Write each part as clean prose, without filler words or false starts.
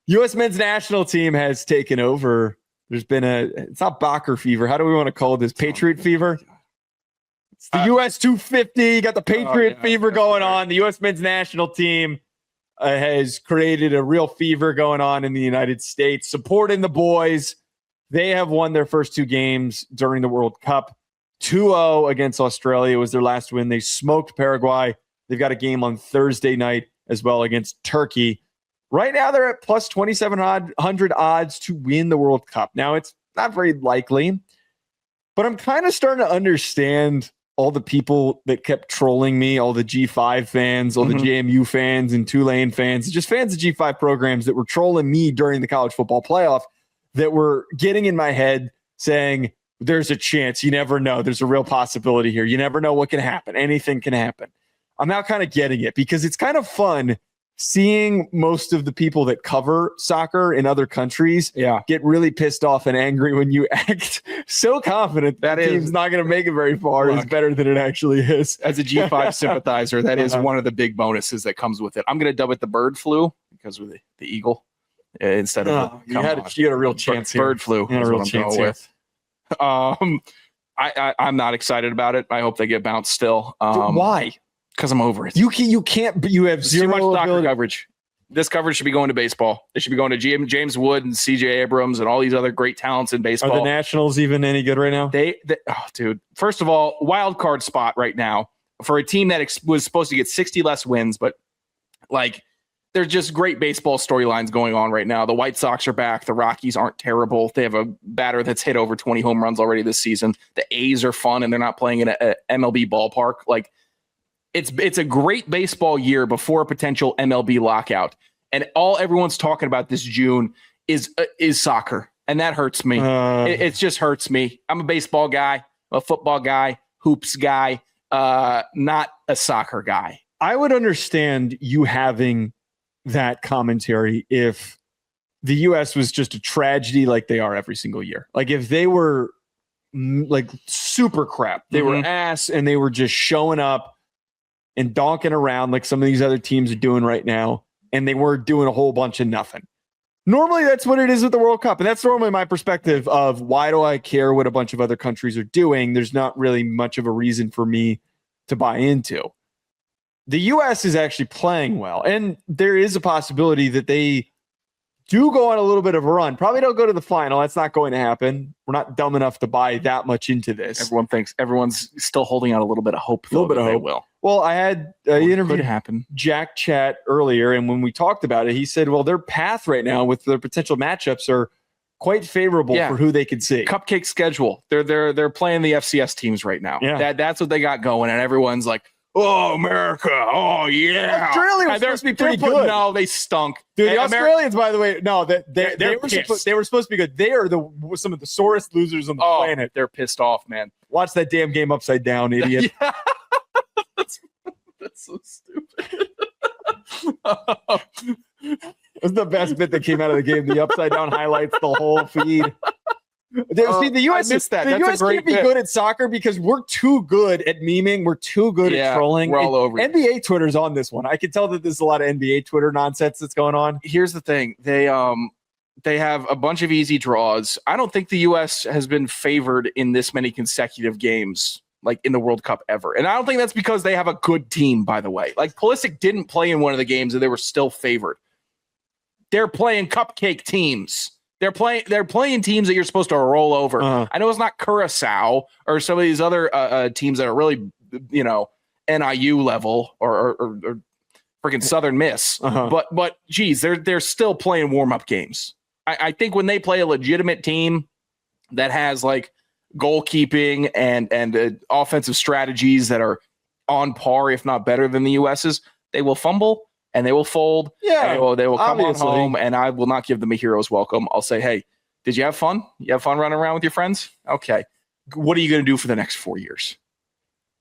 U.S. men's national team has taken over. There's been it's not Bacher fever. How do we want to call this? Patriot fever? It's the U.S. 250. You got the Patriot fever going on. The U.S. men's national team has created a real fever going on in the United States, supporting the boys. They have won their first 2 games during the World Cup. 2-0 against Australia was their last win. They smoked Paraguay. They've got a game on Thursday night as well against Turkey. Right now, they're at plus 2,700 odds to win the World Cup. Now, it's not very likely, but I'm kind of starting to understand all the people that kept trolling me, all the G5 fans, all the JMU fans and Tulane fans, just fans of G5 programs that were trolling me during the college football playoff, that were getting in my head saying, there's a chance. You never know. There's a real possibility here. You never know what can happen. Anything can happen. I'm now kind of getting it because it's kind of fun seeing most of the people that cover soccer in other countries get really pissed off and angry when you act so confident that the team's not going to make it very far is better than it actually is. As a G5 sympathizer, that is one of the big bonuses that comes with it. I'm going to dub it the bird flu because of the eagle instead of you had a real chance here. Bird flu. You had a real chance with. I'm not excited about it. I hope they get bounced still. Why? Because I'm over it. You can't. But you have too much soccer coverage. This coverage should be going to baseball. It should be going to James Wood and CJ Abrams and all these other great talents in baseball. Are the Nationals even any good right now? Dude. First of all, wild card spot right now for a team that was supposed to get 60 less wins, but like there's just great baseball storylines going on right now. The White Sox are back. The Rockies aren't terrible. They have a batter that's hit over 20 home runs already this season. The A's are fun and they're not playing in a MLB ballpark. Like, It's a great baseball year before a potential MLB lockout. And all everyone's talking about this June is soccer. And that hurts me. It just hurts me. I'm a baseball guy, a football guy, hoops guy, not a soccer guy. I would understand you having that commentary if the U.S. was just a tragedy like they are every single year. Like if they were like super crap, they were ass and they were just showing up and donking around like some of these other teams are doing right now, and they were doing a whole bunch of nothing. Normally, that's what it is with the World Cup, and that's normally my perspective of why do I care what a bunch of other countries are doing? There's not really much of a reason for me to buy into. The U.S. is actually playing well, and there is a possibility that they do go on a little bit of a run. Probably don't go to the final. That's not going to happen. We're not dumb enough to buy that much into this. Everyone's still holding out a little bit of hope. A little bit of hope. Will. Well, I had interviewed Jack Chat earlier, and when we talked about it, he said, well, their path right now with their potential matchups are quite favorable for who they could see. Cupcake schedule. They're playing the FCS teams right now. Yeah. That's what they got going, and everyone's like, oh, America. Oh, yeah. Australia was supposed to be pretty good. No, they stunk. Dude, the Australians, by the way, no, they were supposed to be good. They are some of the sorest losers on the planet. They're pissed off, man. Watch that damn game upside down, idiot. That's so stupid. That's the best bit that came out of the game. The upside down highlights the whole feed. See, the U.S. I missed that. The U.S. can't be good at soccer because we're too good at memeing. We're too good at trolling. We're all over NBA Twitter's on this one. I can tell that there's a lot of NBA Twitter nonsense that's going on. Here's the thing. They have a bunch of easy draws. I don't think the U.S. has been favored in this many consecutive games, like in the World Cup ever. And I don't think that's because they have a good team, by the way. Like Pulisic didn't play in one of the games and they were still favored. They're playing cupcake teams. They're playing teams that you're supposed to roll over. I know it's not Curacao or some of these other teams that are really, NIU level or freaking Southern Miss. But geez, they're still playing warm-up games. I think when they play a legitimate team that has like goalkeeping and offensive strategies that are on par, if not better than the US's, they will fumble. And they will fold. Yeah, they will come on home, and I will not give them a hero's welcome. I'll say, hey, did you have fun? You have fun running around with your friends? Okay. What are you going to do for the next 4 years?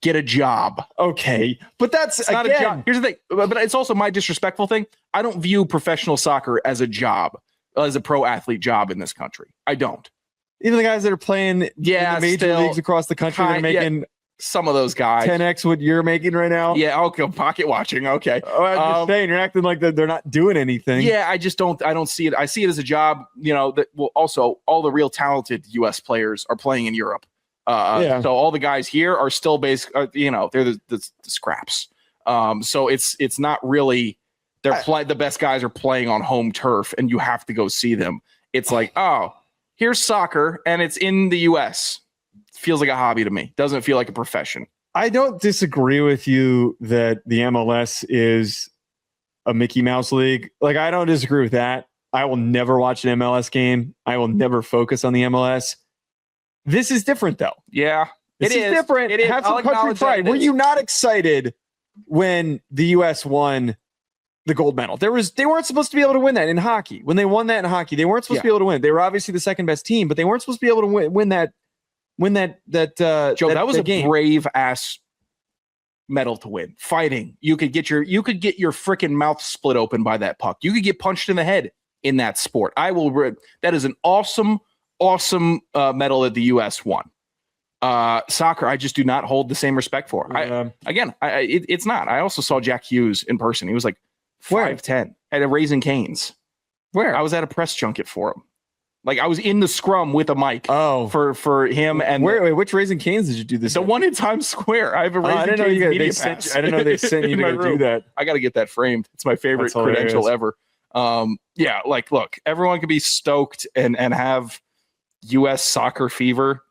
Get a job. Okay. But it's not a job. Here's the thing. But it's also my disrespectful thing. I don't view professional soccer as a job, as a pro athlete job in this country. I don't. Even the guys that are playing in the major leagues across the country, they're making some of those guys. 10x what you're making right now. Yeah, okay, pocket watching. Okay. Oh, I'm just saying, you're acting like they're not doing anything. Yeah, I don't see it. I see it as a job, that also all the real talented US players are playing in Europe. So all the guys here are still they're the scraps. So it's not really the best guys are playing on home turf and you have to go see them. It's like, oh, here's soccer and it's in the US. It feels like a hobby to me. Doesn't feel like a profession. I don't disagree with you that the MLS is a Mickey Mouse league. Like, I don't disagree with that. I will never watch an MLS game. I will never focus on the MLS. This is different, though. Yeah, this is different. It is. Have some country pride. Were you not excited when the U.S. won the gold medal? They weren't supposed to be able to win that in hockey. When they won that in hockey, they weren't supposed to be able to win. They were obviously the second best team, but they weren't supposed to be able to win that. Joe, that was a game. brave ass medal to win. Fighting, you could get your freaking mouth split open by that puck. You could get punched in the head in that sport. That is an awesome medal that the U.S. won. Soccer, I just do not hold the same respect for. It's not. I also saw Jack Hughes in person. He was like 5'10" at a Raising Cane's. Where? I was at a press junket for him. Like, I was in the scrum with a mic for him. And wait, which Raising Cane's did you do this? The one in Times Square. I have a Raising Cane's media pass. I didn't know they sent you to go do that. I got to get that framed. It's my favorite credential ever. Look, everyone can be stoked and have U.S. soccer fever,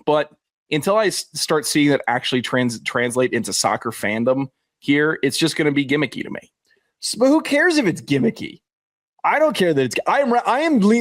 but until I start seeing that actually translate into soccer fandom here, it's just going to be gimmicky to me. But who cares if it's gimmicky? I don't care that it's.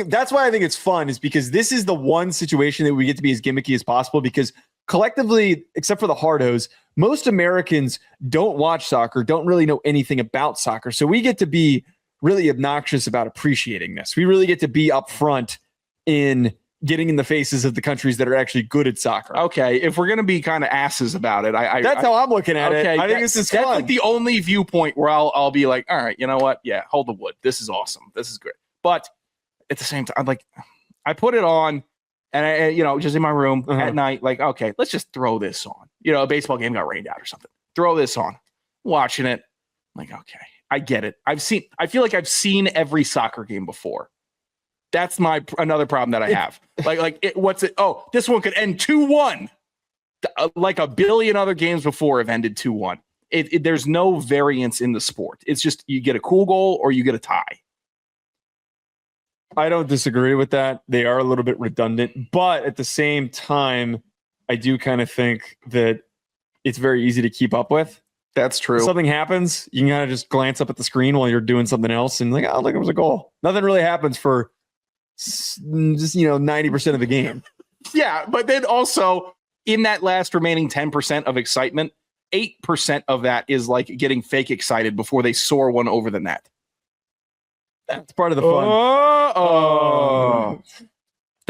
That's why I think it's fun, is because this is the one situation that we get to be as gimmicky as possible. Because collectively, except for the hardos, most Americans don't watch soccer, don't really know anything about soccer. So we get to be really obnoxious about appreciating this. We really get to be upfront in getting in the faces of the countries that are actually good at soccer. Okay, if we're gonna be kind of asses about it, that's how I'm looking at it. I think this is fun. That's like the only viewpoint where I'll be like, all right, you know what? Yeah, hold the wood. This is awesome. This is great. But at the same time, I put it on, and I just in my room at night, like, okay, let's just throw this on. A baseball game got rained out or something. Throw this on. Watching it, like, okay, I get it. I feel like I've seen every soccer game before. That's another problem that I have. This one could end 2-1. Like a billion other games before have ended 2-1. There's no variance in the sport. It's just you get a cool goal or you get a tie. I don't disagree with that. They are a little bit redundant, but at the same time, I do kind of think that it's very easy to keep up with. That's true. If something happens, you can kind of just glance up at the screen while you're doing something else and like, oh, look, it was a goal. Nothing really happens for just 90% of the game. Yeah, but then also in that last remaining 10% of excitement, 8% of that is like getting fake excited before they soar one over the net. That's part of the fun.